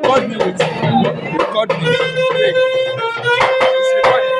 Record me with record me. Wait. It's recording.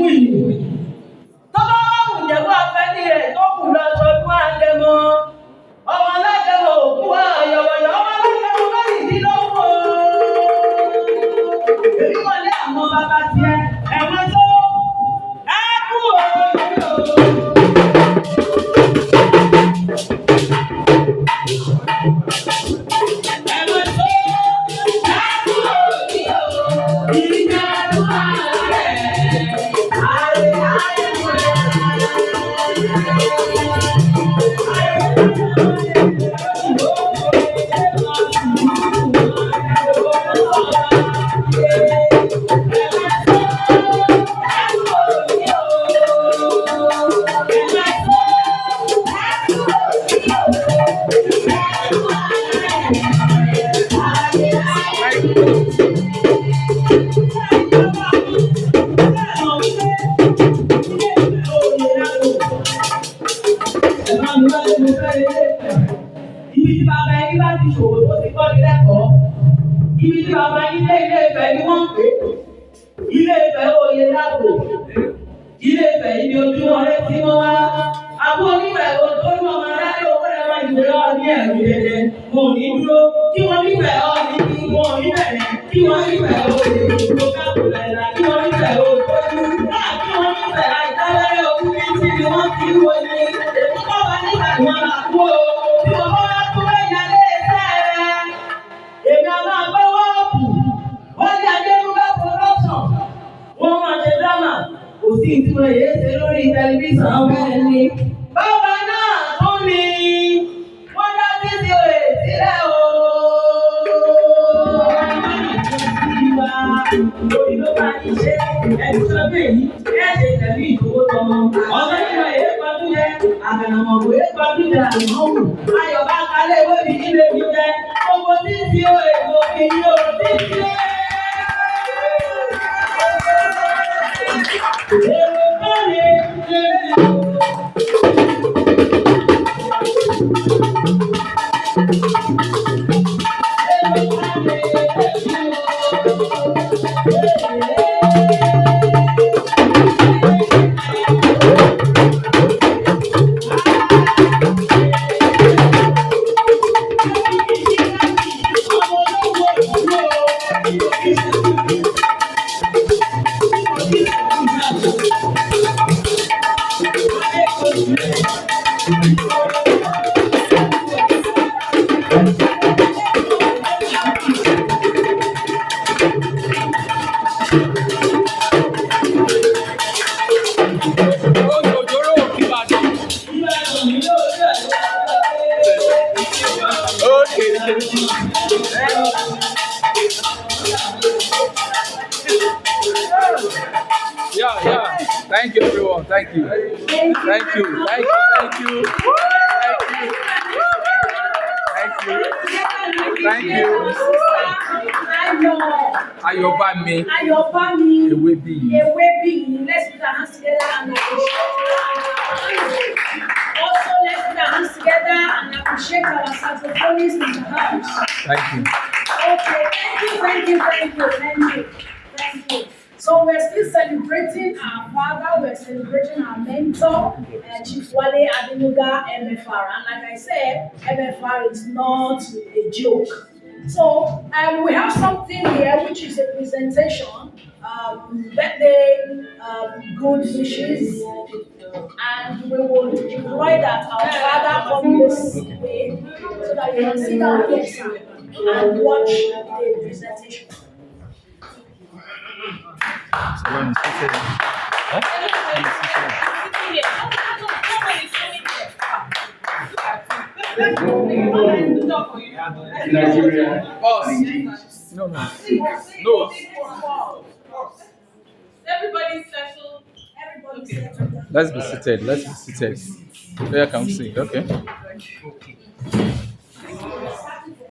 ìlú. Tó bá wà wù Ìjẹ̀bú afẹ́ni rẹ̀ tó kù lọ sọdún Agẹmọ. Ọmọ alágẹmọ òkú ọ̀yọ̀wọ̀yọ̀ ọmọ alágẹmọ mẹ́rìndínlógún o. Èmi wọlé àwọn bàbá tiẹ̀ ẹ̀wọ̀n tó ẹ kú òòrùn. Ibi tí bàbá yín bá ti ṣòwò tó ti kọ́ ní lẹ́kọ̀ọ́. Ibi tí bàbá yín dé Ilé Ifẹ̀ ni wọ́n pè é. Ilé Ifẹ̀ oyè lágbo. Ilé Ifẹ̀ ibi ojú ọ̀rẹ́ tí wọ́n wá. Àwọn onífẹ̀ ojú ọmọ aráyé owó rẹ̀ máa ń gbé ọ ní ẹ̀rù dẹdẹ. Mo ní dúró kí wọ́n nífẹ̀ ọ ní kí wọ́n nífẹ̀ kí wọ́n nífẹ̀ oyè ìdúró káàkiri ẹ̀dá kí wọ́n nífẹ̀ ojú. Kí wọ́n nífẹ̀ àìdáwẹ́rẹ́ ojú bí tí ni wọ́n ti wọ ní. Èmi kọ́ wa nígbà tí wọ́n máa kú o. Tí wọ́n bá wá kú ẹ̀yà lé iṣẹ́ rẹ̀. Èmi a máa gbé wọ́ọ̀pù. Wọ́n ní Adéwúgbà production. Wọ́n máa ṣe drama. Kò sí ìtumọ̀ èyí ṣe lórí tẹlifíṣàn bẹ́ẹ̀ ni. Bàbá náà tún ni wọ́n dá sí ti òye ti ṣe ẹ̀dùn sọ́dún èyí ẹ̀ ṣe tẹ̀lé ìdòwò tọmọ. Ọmọ ìmọ̀ èyí pọ̀jù yẹ àgànàmọ̀gbò èyí pọ̀jù yẹ àlùmọ́wù. Ayọ̀ bá kalẹ̀ ìwé mi kí lè fi jẹ. Gbogbo tí ń fi ó èso fi yóò ti ṣe. Èrò bá lè ṣe. Yeah. Thank you, everyone. Thank you. Thank you. Thank you. Thank you. Thank you. Thank you. Ayobami. Ewebi. Let's put our hands together and also let's put our hands together and appreciate our saxophonists in the house. Thank you. Okay, thank you. So we're still celebrating our father, we're celebrating our mentor, Chief Wale Adenuga MFR. And like I said, MFR is not a joke. So we have something here which is a presentation, birthday good wishes, and we will deploy that our father come this way so that you can sit down here sir, and watch the presentation. Nigeria. No. Everybody settled. Let's be seated. Where can we sing? Okay.